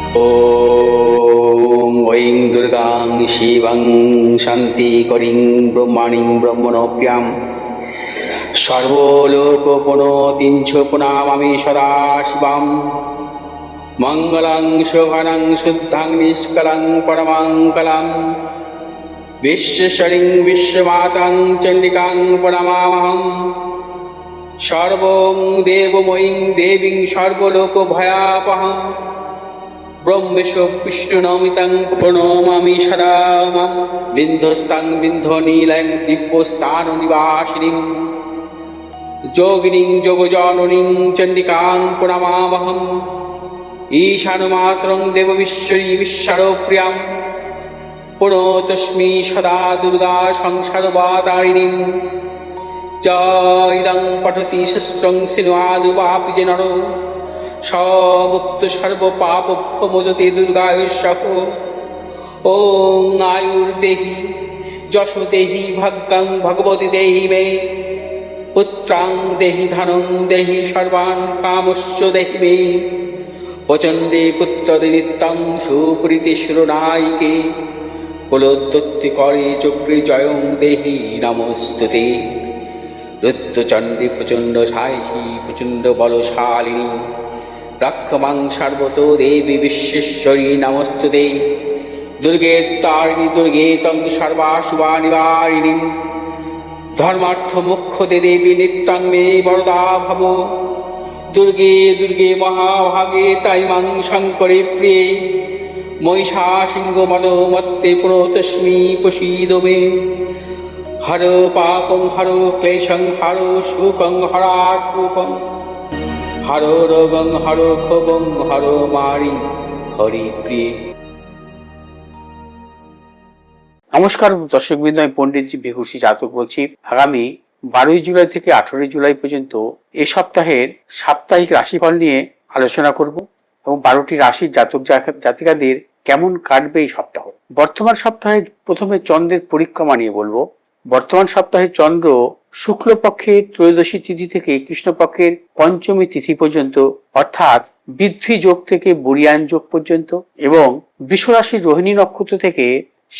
ॐ ऐं दुर्गां शिवं शान्तिकरीं ब्रह्माणीं ब्रह्मणोऽप्यां सर्वलोकपुनोतीं च पुनामामि सदा शिवां मङ्गलं शोभनं शुद्धं निष्कलं परमङ्गलं विश्वेश्वरीं विश्वमातां चण्डिकां प्रणमामहम् सर्वं देवमयीं देवीं सर्वलोकभयापहम् ब्रह्मेशो विष्णुनमितं प्रणमामि सदा मां बिन्धस्तां बिन्धनीलं दिव्यस्थाननिवासिनीं योगिनीं योगजननीं चण्डिकां प्रणमामहम् ईशानमातरं देवविश्वरी विश्वप्रियां प्रणतोऽस्मि सदा दुर्गा संसारवातारिणीं इदं पठति शस्त्रं सिन्वादुवापि च नरो मुक्त सर्वपापभ्यमोचते दुर्गायुष्यः। ॐ आयुर्देहि यशो देहि भाग्यं भगवती देहि मे पुत्रां देहि धनं देहि सर्वान् कामश्च देहि मे प्रचण्डे पुत्रदे नित्यं सुप्रीति शिरोनायिके कुलोत्पत्तिकरे चक्रे जयं देहि नमोस्तुते। रुद्रचण्डे प्रचण्ड सायिषी प्रचण्ड बलशालिनी रक्षमां सर्वतो देवी विश्वेश्वरी नमोस्तुते। दुर्गे तारिणी दुर्गे तं सर्वाशुभानिवारिणीं धर्मार्थमोक्षदे देवी नित्यं मे वरदा भव। दुर्गे दुर्गे महाभागे ताइमां शङ्करे प्रिये महिषासिंहमदोमत्ते प्रणतोऽस्मि प्रसीद मे। हरो पापं हरो क्लेशं हरो शोकं हरात्मकं हरो रोगं हरो क्षोभं हरो मारि হরিপ্রিয়ে। নমস্কার দর্শক বৃন্দ, আমি পণ্ডিতজি ভিঘুষী জাতক বলছি। আগামী 12 জুলাই থেকে 18 জুলাই পর্যন্ত এই সপ্তাহের সাপ্তাহিক রাশিফল নিয়ে আলোচনা করব এবং 12টি রাশির জাতক জাতিকাদের কেমন কাটবে এই সপ্তাহ। বর্তমান সপ্তাহে প্রথমে চন্দ্রের পরিক্রমা নিয়ে বলবো। বর্তমান সপ্তাহে চন্দ্র শুক্লপক্ষের ত্রয়োদশী তিথি থেকে কৃষ্ণপক্ষের পঞ্চমী তিথি পর্যন্ত, অর্থাৎ বৃদ্ধি যোগ থেকে বরিয়ান যোগ পর্যন্ত এবং বৃষরাশির রোহিণী নক্ষত্র থেকে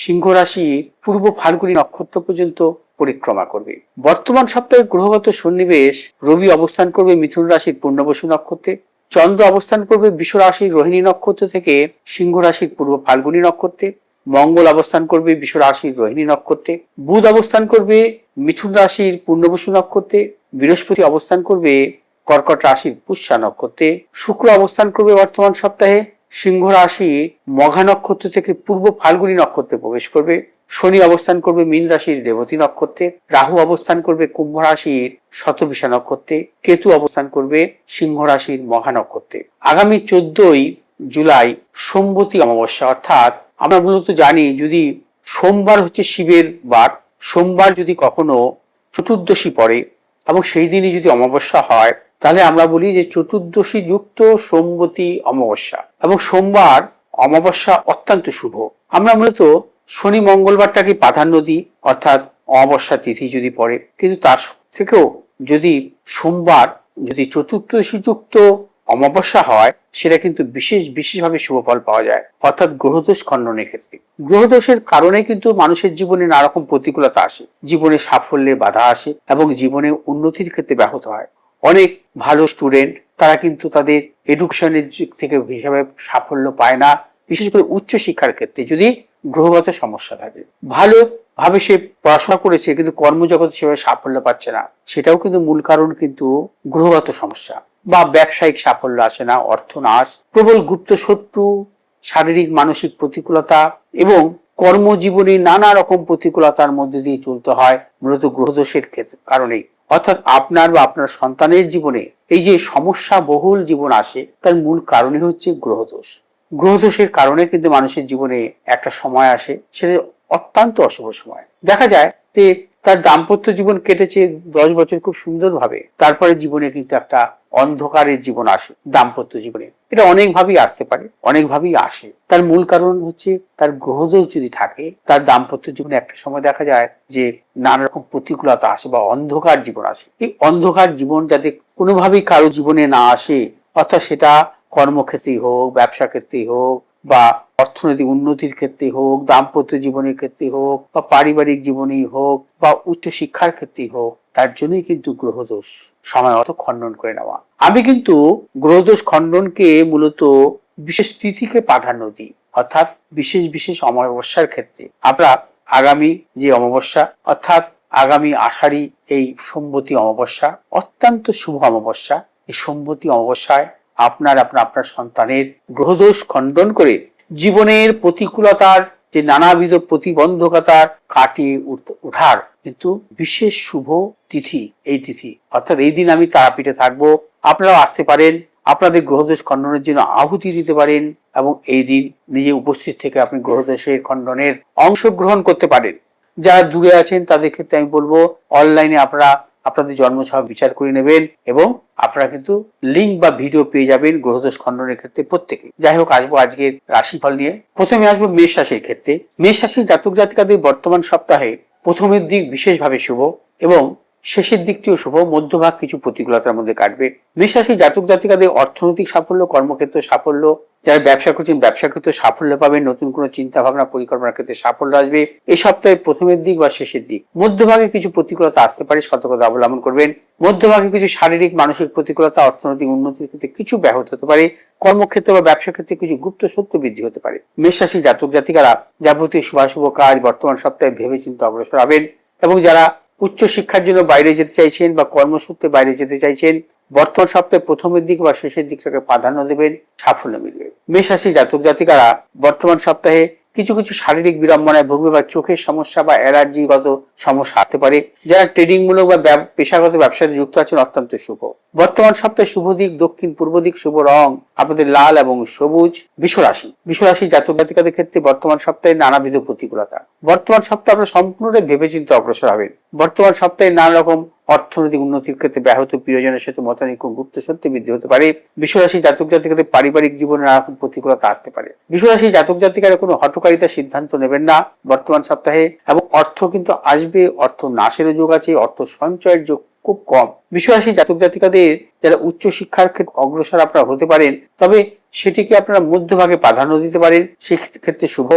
সিংহ রাশির পূর্ব ফাল্গুনী নক্ষত্র পর্যন্ত পরিক্রমা করবে। বর্তমান সপ্তাহে গ্রহগত সন্নিবেশ: রবি অবস্থান করবে মিথুন রাশির পূর্ণবসু নক্ষত্রে, চন্দ্র অবস্থান করবে বৃষ রাশির রোহিণী নক্ষত্র থেকে সিংহ রাশির পূর্ব ফাল্গুনী নক্ষত্রে, মঙ্গল অবস্থান করবে বৃষ রাশির রোহিণী নক্ষত্রে, বুধ অবস্থান করবে মিথুন রাশির পূর্ণবসু নক্ষত্রে, বৃহস্পতি অবস্থান করবে কর্কট রাশির পুষ্যা নক্ষত্রে, শুক্র অবস্থান করবে বর্তমান সপ্তাহে সিংহ রাশির মঘা নক্ষত্র থেকে পূর্ব ফাল্গুনী নক্ষত্রে প্রবেশ করবে, শনি অবস্থান করবে মীন রাশির রেবতী নক্ষত্রে, রাহু অবস্থান করবে কুম্ভ রাশির শতবিশা নক্ষত্রে, কেতু অবস্থান করবে সিংহ রাশির মঘা নক্ষত্রে। আগামী 14ই জুলাই সোমবতী অমাবস্যা, অর্থাৎ আমরা মূলত জানি যদি সোমবার হচ্ছে শিবের বার, সোমবার যদি কখনো চতুর্দশী পড়ে এবং সেই দিনই যদি অমাবস্যা হয় তাহলে আমরা বলি যে চতুর্দশী যুক্ত সোমবতী অমাবস্যা, এবং সোমবার অমাবস্যা অত্যন্ত শুভ। আমরা মূলত শনি মঙ্গলবারটাকে প্রাধান্য দিই, অর্থাৎ অমাবস্যা তিথি যদি পড়ে, কিন্তু তার থেকেও যদি সোমবার যদি চতুর্দশী যুক্ত অমাবস্যা হয় সেটা কিন্তু বিশেষভাবে শুভ ফল পাওয়া যায়, অর্থাৎ গ্রহদোষ খণ্ডনের ক্ষেত্রে। গ্রহদোষের কারণে কিন্তু মানুষের জীবনে নানা রকম প্রতিকূলতা আসে, জীবনে সাফল্যে বাধা আসে এবং জীবনে উন্নতির ক্ষেত্রে ব্যাহত হয়। অনেক ভালো স্টুডেন্ট তারা কিন্তু তাদের এডুকেশনের দিক থেকে হিসাবে সাফল্য পায় না, বিশেষ করে উচ্চ শিক্ষার ক্ষেত্রে যদি গ্রহগত সমস্যা থাকে। ভালোভাবে সে পড়াশোনা করেছে কিন্তু কর্মজগতে সেভাবে সাফল্য পাচ্ছে না, সেটাও কিন্তু মূল কারণ কিন্তু গ্রহগত সমস্যা। বা ব্যবসায়িক সাফল্য আসে না, অর্থনাশ, প্রবল গুপ্ত শত্রু, শারীরিক মানসিক প্রতিকূলতা এবং কর্মজীবনে নানা রকম প্রতিকূলতার মধ্যে দিয়ে চলতে হয় মূলত গ্রহদোষের কারণেই। অর্থাৎ আপনার বা আপনার সন্তানের জীবনে এই যে সমস্যা বহুল জীবন আসে তার মূল কারণই হচ্ছে গ্রহদোষ। গ্রহদোষের কারণে কিন্তু মানুষের জীবনে একটা সময় আসে, সেটা অত্যন্ত অশুভ সময়। দেখা যায় যে তার দাম্পত্য জীবন কেটেছে 10 বছর খুব সুন্দরভাবে, তারপরে জীবনে কিন্তু একটা অন্ধকারের জীবন আসে দাম্পত্য জীবনে। এটা অনেকভাবেই আসতে পারে, অনেকভাবেই আসে। তার মূল কারণ হচ্ছে তার গ্রহদোষ যদি থাকে, তার দাম্পত্য জীবনে একটা সময় দেখা যায় যে নানা রকম প্রতিকূলতা আসে বা অন্ধকার জীবন আসে। এই অন্ধকার জীবন যাতে কোনোভাবেই কারো জীবনে না আসে, অর্থাৎ সেটা কর্মক্ষেত্রেই হোক, ব্যবসা ক্ষেত্রেই হোক, বা অর্থনৈতিক উন্নতির ক্ষেত্রেই হোক, দাম্পত্য জীবনের ক্ষেত্রেই হোক, বা পারিবারিক জীবনেই হোক, বা উচ্চ শিক্ষার ক্ষেত্রেই হোক, তার জন্যই কিন্তু গ্রহদোষ সময় মতো খণ্ডন করে নেওয়া। আমি কিন্তু গ্রহদোষ খণ্ডনকে মূলত বিশেষ তিথিকে প্রাধান্য দিই, অর্থাৎ বিশেষ বিশেষ অমাবস্যার ক্ষেত্রে। আমরা আগামী যে অমাবস্যা, অর্থাৎ আগামী আষাঢ়ী এই সম্বতী অমাবস্যা অত্যন্ত শুভ অমাবস্যা। এই সম্বতী অমাবস্যায় আপনার সন্তানের গ্রহদোষ খণ্ডন করে জীবনের প্রতিকূলতার যে নানাবিধ প্রতিবন্ধকতা কাটিয়ে ওঠার কিন্তু বিশেষ শুভ তিথি এই তিথি। অর্থাৎ এই দিন আমি তারাপীঠে থাকবো, আপনারাও আসতে পারেন, আপনাদের গ্রহদোষ খণ্ডনের জন্য আহুতি দিতে পারেন এবং এই দিন নিজে উপস্থিত থেকে আপনি গ্রহদোষের খণ্ডনের অংশগ্রহণ করতে পারেন। যারা দূরে আছেন তাদের ক্ষেত্রে আমি বলবো অনলাইনে আপনারা আপনাদের জন্মছক বিচার করে নেবেন এবং আপনারা কিন্তু লিঙ্ক বা ভিডিও পেয়ে যাবেন গ্রহদোষ খণ্ডনের ক্ষেত্রে প্রত্যেকে। যাই হোক, আসবো আজকের রাশিফল নিয়ে। প্রথমে আসবো মেষ রাশির ক্ষেত্রে। মেষ রাশির জাতক জাতিকাদের বর্তমান সপ্তাহে প্রথমের দিক বিশেষভাবে শুভ এবং শেষের দিকটিও শুভ, মধ্যভাগ কিছু প্রতিকূলতার মধ্যে কাটবে। মেষ রাশির জাতক জাতিকাদের অর্থনৈতিক সাফল্য, কর্মক্ষেত্রে সাফল্য, যারা ব্যবসা করছেন ব্যবসা ক্ষেত্রে সাফল্য পাবেন, নতুন কোনো চিন্তা ভাবনা পরিকল্পনার ক্ষেত্রে সাফল্য আসবে। এই সপ্তাহের প্রথমের দিক বা শেষের দিক মধ্যভাগে কিছু প্রতিকূলতা আসতে পারে, সতর্কতা অবলম্বন করবেন। মধ্যভাগে কিছু শারীরিক মানসিক প্রতিকূলতা, অর্থনৈতিক উন্নতির ক্ষেত্রে কিছু ব্যাহত হতে পারে, কর্মক্ষেত্রে বা ব্যবসা ক্ষেত্রে কিছু গুপ্ত সত্য বৃদ্ধি হতে পারে। মেষ রাশির জাতক জাতিকারা যাবতীয় শুভাশুভ কাজ বর্তমান সপ্তাহে ভেবেচিন্তে অগ্রসর হবেন এবং যারা উচ্চ শিক্ষার জন্য বাইরে যেতে চাইছেন বা কর্মসূত্রে বাইরে যেতে চাইছেন, বর্তমান সপ্তাহে প্রথমের দিক বা শেষের দিকটাকে প্রাধান্য দেবেন, সাফল্য মিলবে। মেষ রাশির জাতক জাতিকারা বর্তমান সপ্তাহে কিছু কিছু শারীরিক বিড়ম্বনায় ভুগবে বা চোখের সমস্যা বা অ্যালার্জিগত সমস্যা আসতে পারে। যারা ট্রেডিং মূলক বা পেশাগত ব্যবসায় যুক্ত আছেন অত্যন্ত শুভ। বর্তমান সপ্তাহে শুভ দিক দক্ষিণ পূর্ব দিক, শুভ রং আপনাদের লাল এবং সবুজ। বিশ্বরাশি জাতক জাতিকাদের ক্ষেত্রে বর্তমান সপ্তাহে নানাবিধ প্রতিকূলতা। বর্তমান সপ্তাহে আপনারা সম্পূর্ণভাবে ভেবেচিন্তে অগ্রসর হবেন। বর্তমান সপ্তাহে নানা রকম অর্থনৈতিক উন্নতির ক্ষেত্রে ব্যাহত, প্রিয়জনের সাথে মতানৈক্য, গুপ্ত সত্য বৃদ্ধি হতে পারে। বিশ্বরাশি জাতক জাতিকাদের পারিবারিক জীবনে নানা রকম প্রতিকূলতা আসতে পারে। বিশ্বরাশি জাতক জাতিকারা কোনো হঠকারিতার সিদ্ধান্ত নেবেন না বর্তমান সপ্তাহে, এবং অর্থ কিন্তু আসবে, অর্থ নাশেরও যোগ আছে, অর্থ সঞ্চয়ের যোগ খুব কম। বিশ্বরাশি জাতক জাতিকাদের যারা উচ্চ শিক্ষার ক্ষেত্রে অগ্রসর আপনারা হতে পারেন, তবে সেটিকে আপনারা মধ্যভাগে প্রাধান্য দিতে পারেন, সেক্ষেত্রে শুভ।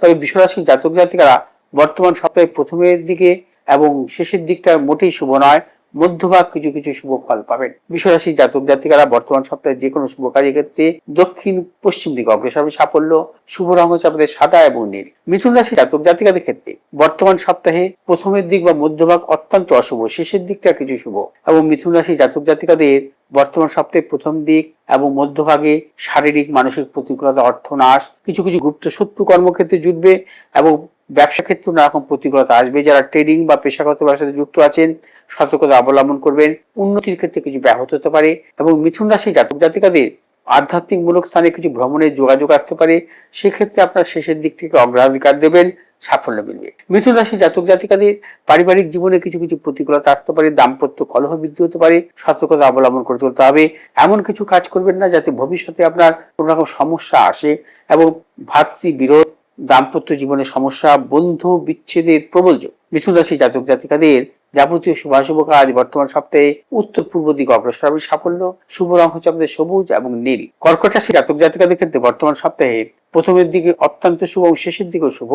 তবে বিশ্বরাশি জাতক জাতিকারা বর্তমান সপ্তাহে প্রথমের দিকে এবং শেষের দিকটা মোটেই শুভ নয়, মধ্যভাগ কিছু কিছু শুভ ফল পাবেন। বিশ্বরাশি জাতক জাতিকারা বর্তমান সপ্তাহে যে কোনো শুভ কাজের ক্ষেত্রে দক্ষিণ পশ্চিম দিকে অগ্রসর হবে, সাফল্য। শুভ রং হচ্ছে আপনাদের সাদা এবং নীল। মিথুন রাশি জাতক জাতিকাদের ক্ষেত্রে বর্তমান সপ্তাহে প্রথমের দিক বা মধ্যভাগ অত্যন্ত অশুভ, শেষের দিকটা কিছু শুভ। এবং মিথুন রাশি জাতক জাতিকাদের বর্তমান সপ্তাহে প্রথম দিক এবং মধ্যভাগে শারীরিক মানসিক প্রতিকূলতা, অর্থনাশ, কিছু কিছু গুপ্ত শত্রু কর্মক্ষেত্রে জুটবে এবং ব্যবসা ক্ষেত্রে নানা রকম প্রতিকূলতা আসবে। যারা ট্রেডিং বা পেশাগত ব্যবসার সাথে যুক্ত আছেন সতর্কতা অবলম্বন করবেন, উন্নতির ক্ষেত্রে কিছু ব্যাহত হতে পারে। এবং মিথুন রাশি জাতক জাতিকাদের আধ্যাত্মিক মূলক স্থানে কিছু ভ্রমণের যোগাযোগ আসতে পারে, সেক্ষেত্রে আপনার শেষের দিক থেকে অগ্রাধিকার দেবেন, সাফল্য মিলবে। মিথুন রাশি জাতক জাতিকাদের পারিবারিক জীবনে কিছু কিছু প্রতিকূলতা আসতে পারে, দাম্পত্য কলহ বৃদ্ধি হতে পারে, সতর্কতা অবলম্বন করে চলতে হবে। এমন কিছু কাজ করবেন না যাতে ভবিষ্যতে আপনার কোনো রকম সমস্যা আসে এবং ভাতৃবিরোধ, দাম্পত্য জীবনের সমস্যা, বন্ধু বিচ্ছেদের প্রবল যোগ। মিথুন রাশি জাতক জাতিকাদের যাবতীয় শুভাশুভ কাজ বর্তমান সপ্তাহে উত্তর পূর্ব দিকে অগ্রসর হবে, সাফল্য। শুভ রং হচ্ছে আপনাদের সবুজ এবং নীল। কর্কট রাশি জাতক জাতিকাদের ক্ষেত্রে বর্তমান সপ্তাহে প্রথমের দিকে অত্যন্ত শুভ এবং শেষের দিকেও শুভ,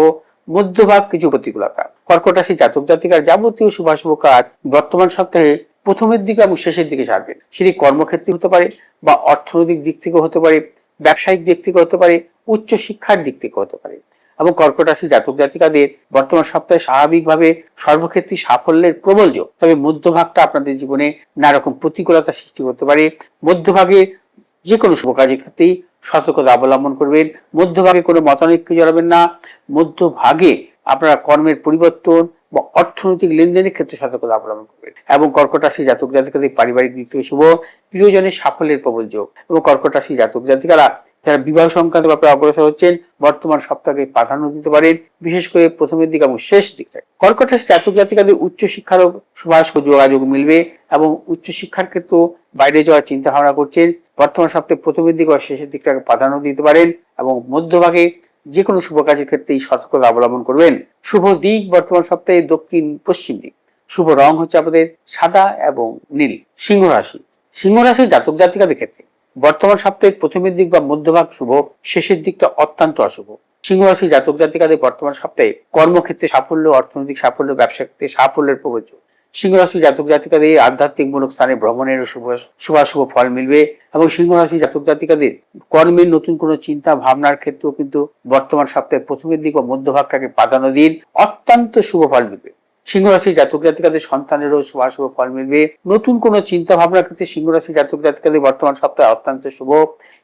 মধ্যভাগ কিছু প্রতিকূলতা। কর্কট রাশি জাতক জাতিকার যাবতীয় শুভাশুভ কাজ বর্তমান সপ্তাহে প্রথমের দিকে এবং শেষের দিকে সারবেন। সেটি কর্মক্ষেত্রে হতে পারে বা অর্থনৈতিক দিক থেকে হতে পারে, ব্যবসায়িক দিক থেকে হতে পারে, উচ্চ শিক্ষার দিক থেকে হতে পারে। এবং কর্কট রাশি জাতক জাতিকাদের বর্তমান সপ্তাহে স্বাভাবিকভাবে সর্বক্ষেত্রে সাফল্যের প্রবল যোগ। তবে মধ্যভাগটা আপনাদের জীবনে নানা রকম প্রতিকূলতা সৃষ্টি করতে পারে। মধ্যভাগে যে কোনো শুভ কাজের ক্ষেত্রেই সতর্কতা অবলম্বন করবেন, মধ্যভাগে কোনো মতানৈক্য জড়াবেন না, মধ্যভাগে আপনারা কর্মের পরিবর্তন বা অর্থনৈতিক লেনদেনের ক্ষেত্রে সতর্কতা অবলম্বন করবেন। এবং কর্কট রাশি জাতক জাতিকাদের পারিবারিক দিক থেকে শুভ, প্রিয়জনের সাফল্যের প্রবল যোগ। এবং কর্কট রাশি জাতক জাতিকারা যারা বিবাহ সংক্রান্ত ব্যাপারে অগ্রসর হচ্ছেন বর্তমান সপ্তাহে প্রাধান্য দিতে পারেন, বিশেষ করে প্রথমের দিক এবং শেষ দিক থেকে। কর্কট রাশি জাতক জাতিকাদের উচ্চ শিক্ষারও শুভাশুভ যোগাযোগ মিলবে এবং উচ্চ শিক্ষার ক্ষেত্রে বাইরে যাওয়ার চিন্তা ভাবনা করছেন, বর্তমান সপ্তাহে প্রথমের দিক বা শেষের দিকটাকে প্রাধান্য দিতে পারেন এবং মধ্যভাগে যে কোনো শুভ কাজের ক্ষেত্রেই সতর্কতা অবলম্বন করবেন। শুভ দিক বর্তমান সপ্তাহে দক্ষিণ পশ্চিম দিক। শুভ রং হচ্ছে আপনাদের সাদা এবং নীল। সিংহ রাশি জাতক জাতিকাদের ক্ষেত্রে বর্তমান সপ্তাহের প্রথমের দিক বা মধ্যভাগ শুভ, শেষের দিকটা অত্যন্ত অশুভ। সিংহ রাশি জাতক জাতিকাদের বর্তমান সপ্তাহে কর্মক্ষেত্রে সাফল্য, অর্থনৈতিক সাফল্য, ব্যবসা ক্ষেত্রে সাফল্যের প্রবর্জ। সিংহ রাশি জাতক জাতিকাদের আধ্যাত্মিকমূলক স্থানে ভ্রমণের শুভাশুভ ফল মিলবে এবং সিংহ রাশি জাতক জাতিকাদের কর্মের নতুন কোনো চিন্তা ভাবনার ক্ষেত্রেও কিন্তু বর্তমান সপ্তাহে প্রথমের দিক বা মধ্যভাগটাকে প্রাধান্য দিন, অত্যন্ত শুভ ফল মিলবে। সিংহ রাশি জাতক জাতিকাদের সন্তানেরও শুভাশুভ ফল মিলবে। নতুন কোনো চিন্তা ভাবনার ক্ষেত্রে সিংহ রাশি জাতক জাতিকাদের বর্তমান সপ্তাহে অত্যন্ত শুভ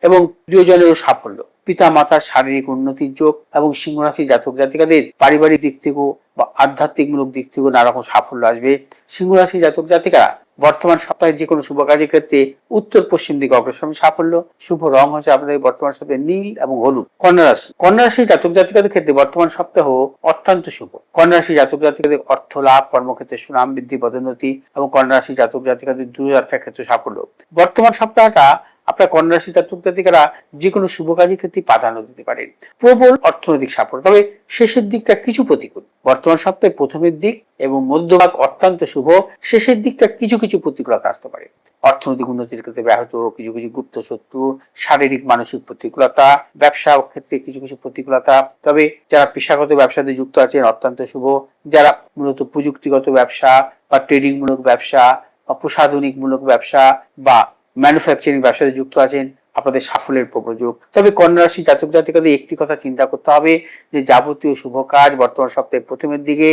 এবং প্রিয়জনেরও সাফল্য, পিতা মাতার শারীরিক উন্নতির যোগ এবং সিংহ রাশি জাতক জাতিকাদের পারিবারিক দিক থেকেও বা আধ্যাত্মিকমূলক দিক থেকেও নানা রকম সাফল্য আসবে। সিংহ রাশি জাতক জাতিকারা বর্তমান সপ্তাহে যে কোনো শুভ কাজের ক্ষেত্রে উত্তর পশ্চিম দিকে অগ্রসর সাফল্য। শুভ রং হচ্ছে আপনাদের বর্তমান সপ্তাহে নীল এবং হলুদ। কন্যা রাশি জাতক জাতিকাদের ক্ষেত্রে বর্তমান সপ্তাহ অত্যন্ত শুভ। কন্যা রাশি জাতক জাতিকাদের অর্থ লাভ, কর্মক্ষেত্রে সুনাম বৃদ্ধি, পদোন্নতি এবং কন্যা রাশি জাতক জাতিকাদের দূরযাত্রার ক্ষেত্রে সাফল্য। বর্তমান সপ্তাহটা আপনার কন্যা রাশি জাতক জাতিকারা যে কোনো শুভ কাজের ক্ষেত্রে প্রাধান্য দিতে পারেন। প্রবল অর্থনৈতিক সাফল্য, তবে শেষের দিকটা কিছু প্রতিকূল। বর্তমান সপ্তাহে প্রথমের দিক এবং মধ্যভাগ অত্যন্ত শুভ, শেষের দিকটা কিছু কিছু প্রতিকূলতা আসতে পারে। অর্থনৈতিক উন্নতির ক্ষেত্রে ব্যাহত, কিছু কিছু গুপ্ত শত্রু, শারীরিক মানসিক প্রতিকূলতা, ব্যবসা ক্ষেত্রে কিছু কিছু প্রতিকূলতা। তবে যারা পেশাগত ব্যবসাতে যুক্ত আছেন অত্যন্ত শুভ। যারা মূলত প্রযুক্তিগত ব্যবসা বা ট্রেডিং মূলক ব্যবসা বা প্রসাধনিক মূলক ব্যবসা বা ম্যানুফ্যাকচারিং ব্যবসাতে যুক্ত আছেন আপনাদের সাফল্যের প্রযোগ। তবে কন্যা রাশি জাতক জাতিকাদের একটি কথা চিন্তা করতে হবে যে যাবতীয় শুভ কাজ বর্তমান সপ্তাহে প্রথমের দিকে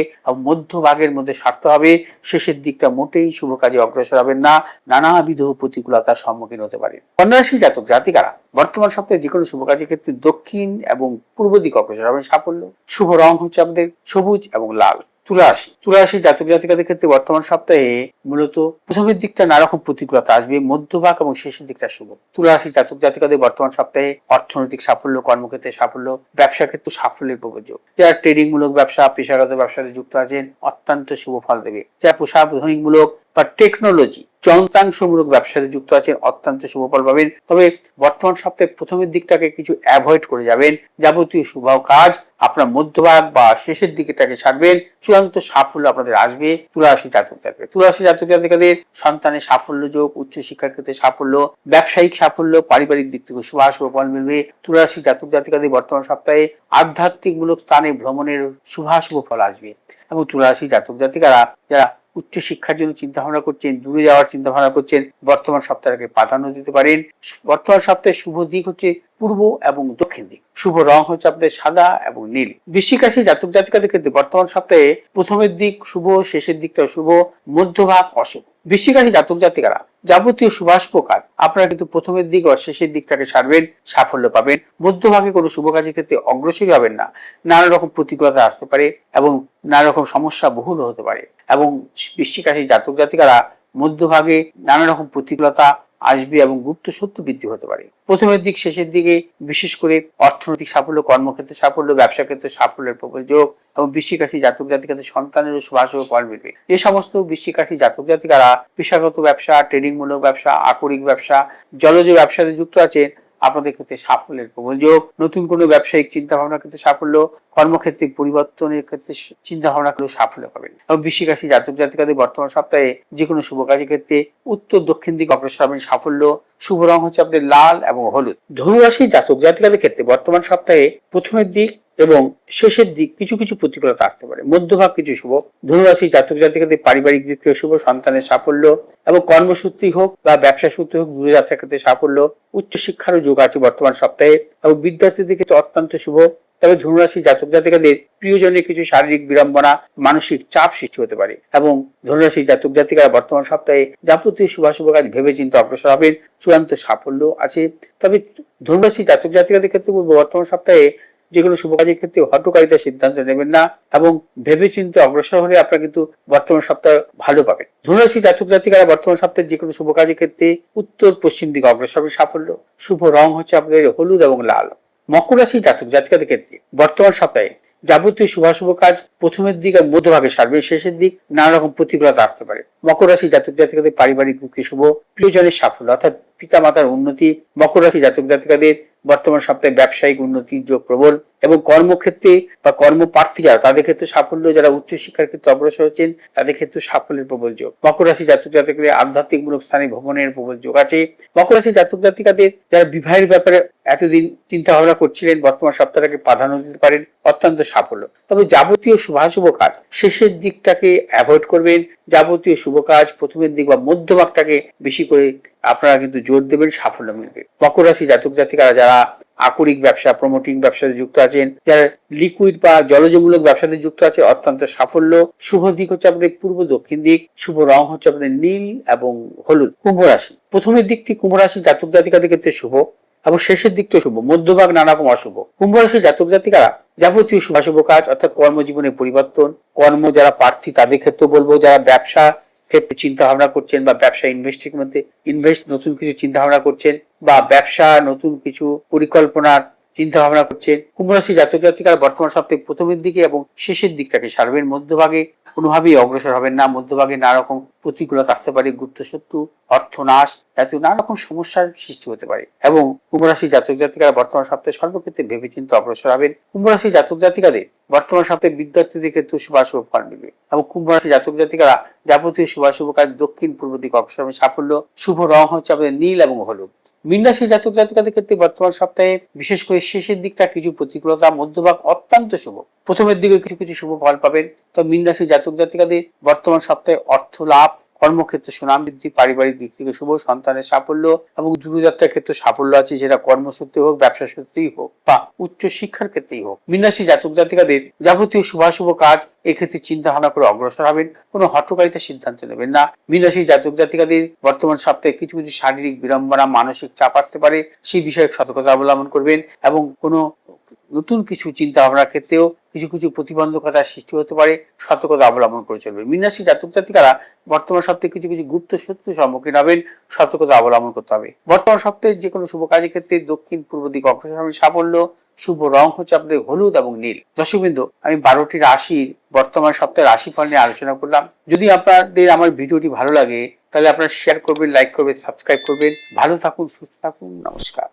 মধ্যভাগের মধ্যে সারতে হবে, শেষের দিকটা মোটেই শুভ কাজে অগ্রসর হবেন না, নানাবিধ প্রতিকূলতার সম্মুখীন হতে পারে। কন্যা রাশি জাতক জাতিকারা বর্তমান সপ্তাহে যে কোনো শুভ কাজের ক্ষেত্রে দক্ষিণ এবং পূর্ব দিকে অগ্রসর হবেন সাফল্য। শুভ রং হচ্ছে আপনাদের সবুজ এবং লাল। তুলা রাশি জাতক জাতিকাদের ক্ষেত্রে বর্তমান সপ্তাহে মূলত প্রথমের দিকটা নানা রকম প্রতিকূলতা আসবে, মধ্যভাগ এবং শেষের দিকটা শুভ। তুলা রাশি জাতক জাতিকাদের বর্তমান সপ্তাহে অর্থনৈতিক সাফল্য, কর্মক্ষেত্রে সাফল্য, ব্যবসা ক্ষেত্রে সাফল্যের প্রযোগ। যারা ট্রেডিং মূলক ব্যবসা, পেশাগত ব্যবসাতে যুক্ত আছেন অত্যন্ত শুভ ফল দেবে। যারা প্রসাধনিক মূলক বা টেকনোলজি যন্ত্রাংশমূলক ব্যবসাতে যুক্ত আছেন অত্যন্ত শুভ ফল পাবেন। তবে বর্তমান সপ্তাহে প্রথমের দিকটাকে কিছু অ্যাভয়েড করে যাবেন, যাবতীয় শুভ কাজ আপনার মধ্যভাগ বা শেষের দিকটাকে ছাড়বেন, চূড়ান্ত সাফল্য আপনাদের আসবে। তুলা রাশি জাতক জাতিকাদের সন্তানের সাফল্য যোগ, উচ্চশিক্ষার ক্ষেত্রে সাফল্য, ব্যবসায়িক সাফল্য, পারিবারিক দিক থেকে শুভাশুভ ফল মিলবে। তুলা রাশি জাতক জাতিকাদের বর্তমান সপ্তাহে আধ্যাত্মিক মূলক স্থানে ভ্রমণের শুভাশুভ ফল আসবে এবং তুলা রাশি জাতক জাতিকারা যারা উচ্চশিক্ষার জন্য চিন্তা ভাবনা করছেন, দূরে যাওয়ার চিন্তা ভাবনা করছেন, বর্তমান সপ্তাহকে প্রাধান্য দিতে পারেন। বর্তমান সপ্তাহে শুভ দিক হচ্ছে পূর্ব এবং দক্ষিণ দিক। শুভ রং হচ্ছে আপনাদের সাদা এবং নীল। বৃশ্চিক রাশি জাতক জাতিকাদের ক্ষেত্রে বর্তমান সপ্তাহে প্রথমের দিক শুভ, শেষের দিকটা শুভ, মধ্যভাগ অশুভ। বৃশ্চিক রাশি জাতক জাতিকারা যাবতীয় শুভাশুভ কাজ আপনারা কিন্তু প্রথমের দিক ও শেষের দিকটাকে সারবেন, সাফল্য পাবেন। মধ্যভাগে কোনো শুভ কাজের ক্ষেত্রে অগ্রসর হবেন না, নানা রকম প্রতিকূলতা আসতে পারে এবং নানা রকম সমস্যা বহুল হতে পারে এবং বৃশ্চিক রাশি জাতক জাতিকারা মধ্যভাগে নানা রকম প্রতিকূলতা আসবে এবং গুপ্ত শত্রু বৃদ্ধি হতে পারে। প্রথমের দিক শেষের দিকে বিশেষ করে অর্থনৈতিক সাফল্য, কর্মক্ষেত্রে সাফল্য, ব্যবসা ক্ষেত্রে সাফল্যের প্রযোগ এবং বৃশ্চিক রাশি জাতক জাতিকাদের সন্তানেরও শুভাশুভ ফল মিলবে। যে সমস্ত বৃশ্চিক রাশি জাতক জাতিকারা পেশাগত ব্যবসা, ট্রেডিং মূলক ব্যবসা, আকরিক ব্যবসা, জলজ ব্যবসাতে যুক্ত আছেন আপনাদের ক্ষেত্রে সাফল্যের প্রযোগ। নতুন কোনো ব্যবসায়িক চিন্তা ভাবনার ক্ষেত্রে সাফল্য, কর্মক্ষেত্রে পরিবর্তনের ক্ষেত্রে চিন্তা ভাবনা করে সাফল্য পাবেন এবং বৃশ্চিক রাশি জাতক জাতিকাদের বর্তমান সপ্তাহে যে কোনো শুভ কাজের ক্ষেত্রে উত্তর দক্ষিণ দিকে অগ্রসর হবেন সাফল্য। শুভ রং হচ্ছে আপনাদের লাল এবং হলুদ। ধনু রাশি জাতক জাতিকাদের ক্ষেত্রে বর্তমান সপ্তাহে প্রথমের দিক এবং শেষের দিক কিছু কিছু প্রতিকূলতা আসতে পারে, মধ্যভাগ কিছু শুভ। ধনুরাশি জাতক জাতিকাদের পারিবারিক দিক থেকে শুভ, সন্তানের সাফল্য এবং কর্মসূত্রেই হোক বা ব্যবসা সূত্রে হোক দূরযাত্রার ক্ষেত্রে সাফল্য। উচ্চশিক্ষারও যোগ আছে বর্তমান সপ্তাহে এবং বিদ্যার্থীদের ক্ষেত্রে অত্যন্ত শুভ। তবে ধনুরাশি জাতক জাতিকাদের প্রিয়জনের কিছু শারীরিক বিড়ম্বনা, মানসিক চাপ সৃষ্টি হতে পারে এবং ধনুরাশি জাতক জাতিকারা বর্তমান সপ্তাহে যাবতীয় শুভাশুভ কাজ ভেবে চিন্তে অগ্রসর হবেন, চূড়ান্ত সাফল্য আছে। তবে ধনুরাশি জাতক জাতিকাদের ক্ষেত্রে বর্তমান সপ্তাহে যে কোনো শুভ কাজের ক্ষেত্রে হঠকারিতার সিদ্ধান্ত নেবেন না এবং ভেবে চিন্তে অগ্রসর হলে আপনারা কিন্তু বর্তমান সপ্তাহে ভালো পাবেন। ধনুরাশি জাতক জাতিকারা বর্তমান সপ্তাহে যে কোনো শুভ কাজের ক্ষেত্রে উত্তর পশ্চিম দিকে অগ্রসর হবে সাফল্য। শুভ রং হচ্ছে আপনাদের হলুদ এবং লাল। মকর রাশি জাতক জাতিকাদের ক্ষেত্রে বর্তমান সপ্তাহে যাবতীয় শুভাশুভ কাজ প্রথমের দিক আর মধ্যভাগে সারবে, শেষের দিক নানা রকম প্রতিকূলতা আসতে পারে। মকর রাশি জাতক জাতিকাদের পারিবারিক দিক শুভ, প্রিয়জনের সাফল্য অর্থাৎ পিতা মাতার উন্নতি। মকর রাশি জাতক জাতিকাদের বর্তমান সপ্তাহে ব্যবসায়িক উন্নতির যোগ প্রবল এবং কর্মক্ষেত্রে বা কর্মপ্রার্থী যারা তাদের ক্ষেত্রে সাফল্য, যারা উচ্চশিক্ষার ক্ষেত্রে অগ্রসর হচ্ছেন তাদের ক্ষেত্রে সাফল্যের প্রবল যোগ। মকর রাশি জাতক জাতিকাদের আধ্যাত্মিকমূলক স্থানে ভ্রমণের প্রবল যোগ আছে। মকর রাশি জাতক জাতিকাদের যারা বিবাহের ব্যাপারে এতদিন চিন্তা ভাবনা করছিলেন বর্তমান সপ্তাহটাকে প্রাধান্য দিতে পারেন, অত্যন্ত সাফল্য। তবে যাবতীয় শুভাশুভ কাজ শেষের দিকটাকে অ্যাভয়েড করবেন। যাবতীয় শুভ কাজ প্রথমের দিক বা মধ্যভাগটাকে বেশি করে আপনারা কিন্তু জোর দেবেন, সাফল্য মিলবে। মকর রাশি জাতক জাতিকারা যারা আকরিক ব্যবসা, প্রমোটিং ব্যবসাতে যুক্ত আছেন, যারা লিকুইড বা জলজমূলক ব্যবসাতে যুক্ত আছে, অত্যন্ত সাফল্য। শুভ দিক হচ্ছে আপনাদের পূর্ব দক্ষিণ দিক, শুভ রং হচ্ছে আপনাদের নীল এবং হলুদ। কুম্ভ রাশি প্রথমের দিকটি কুম্ভ রাশি জাতক জাতিকাদের ক্ষেত্রে শুভ এবং শেষের দিকটা শুভ, মধ্যভাগ নানা রকম অশুভ। কুম্ভ রাশি জাতক জাতিকারা যাবতীয় শুভাশুভ কাজ অর্থাৎ কর্মজীবনে পরিবর্তন, কর্ম যারা প্রার্থী তাদের ক্ষেত্রে বলবো, যারা ব্যবসা ক্ষেত্রে চিন্তা ভাবনা করছেন বা ব্যবসা ইনভেস্ট নতুন কিছু চিন্তা ভাবনা করছেন বা ব্যবসা নতুন কিছু পরিকল্পনার চিন্তা ভাবনা করছেন, কুম্ভ রাশি জাতক জাতিকারা বর্তমান সপ্তাহে প্রথমের দিকে এবং শেষের দিকটাকে সারবেন। মধ্যভাগে কোনোভাবেই অগ্রসর হবেন না। মধ্যভাগে নানা রকম প্রতিকূলতা আসতে পারে, গুপ্তশত্রু, অর্থনাশ জাতীয় নানা রকম সমস্যার সৃষ্টি হতে পারে এবং কুম্ভ রাশি জাতক জাতিকারা বর্তমান সপ্তাহে সর্বক্ষেত্রে ভেবেচিন্তে অগ্রসর হবেন। কুম্ভ রাশি জাতক জাতিকাদের বর্তমান সপ্তাহে বিদ্যার্থীদের ক্ষেত্রে শুভাশুভ ফল মিলবে এবং কুম্ভ রাশি জাতক জাতিকারা যাবতীয় শুভাশুভ কাজ দক্ষিণ পূর্ব দিকে অগ্রসর হবে, সাফল্য। শুভ রং হচ্ছে আপনাদের নীল এবং হলুদ। মীন রাশি জাতক জাতিকাদের ক্ষেত্রে বর্তমান সপ্তাহে বিশেষ করে শেষের দিকটা কিছু প্রতিকূলতা, মধ্যভাগ অত্যন্ত শুভ। প্রথমের দিকে কিছু কিছু শুভ ফল পাবেন। তো মীন রাশি জাতক জাতিকাদের বর্তমান সপ্তাহে অর্থ লাভ, কর্মক্ষেত্রে সুনাম বৃদ্ধি, পারিবারিক দিক থেকে শুভ, সন্তানের সাফল্য এবং দূরযাত্রার ক্ষেত্রে সাফল্য আছে, যেটা কর্মসূত্রে হোক, ব্যবসা সূত্রেই হোক বা উচ্চ শিক্ষার ক্ষেত্রেই হোক। মীন রাশি জাতক জাতিকাদের যাবতীয় শুভাশুভ কাজ এক্ষেত্রে চিন্তা ভাবনা করে অগ্রসর হবেন, কোনো হঠকারিতার সিদ্ধান্ত নেবেন না। মীন রাশি জাতক জাতিকাদের বর্তমান সপ্তাহে কিছু কিছু শারীরিক বিড়ম্বনা, মানসিক চাপ আসতে পারে, সেই বিষয়ে সতর্কতা অবলম্বন করবেন এবং কোনো নতুন কিছু চিন্তা ভাবনার ক্ষেত্রেও কিছু কিছু প্রতিবন্ধকতার সৃষ্টি হতে পারে, সতর্কতা অবলম্বন করে চলবে। মীন রাশি জাতক জাতিকারা বর্তমান সপ্তাহে কিছু কিছু গুপ্ত শত্রুর সম্মুখীন হবেন, সতর্কতা অবলম্বন করতে হবে। বর্তমান সপ্তাহে যে কোনো শুভ কাজের ক্ষেত্রে দক্ষিণ পূর্ব দিকে অগ্রসর হবে, সাফল্য। শুভ রং হচ্ছে আপনাদের হলুদ এবং নীল। দর্শকবৃন্দ, আমি 12টি রাশির বর্তমান সপ্তাহের রাশিফল নিয়ে আলোচনা করলাম। যদি আপনাদের আমার ভিডিওটি ভালো লাগে তাহলে আপনারা শেয়ার করবেন, লাইক করবেন, সাবস্ক্রাইব করবেন। ভালো থাকুন, সুস্থ থাকুন, নমস্কার।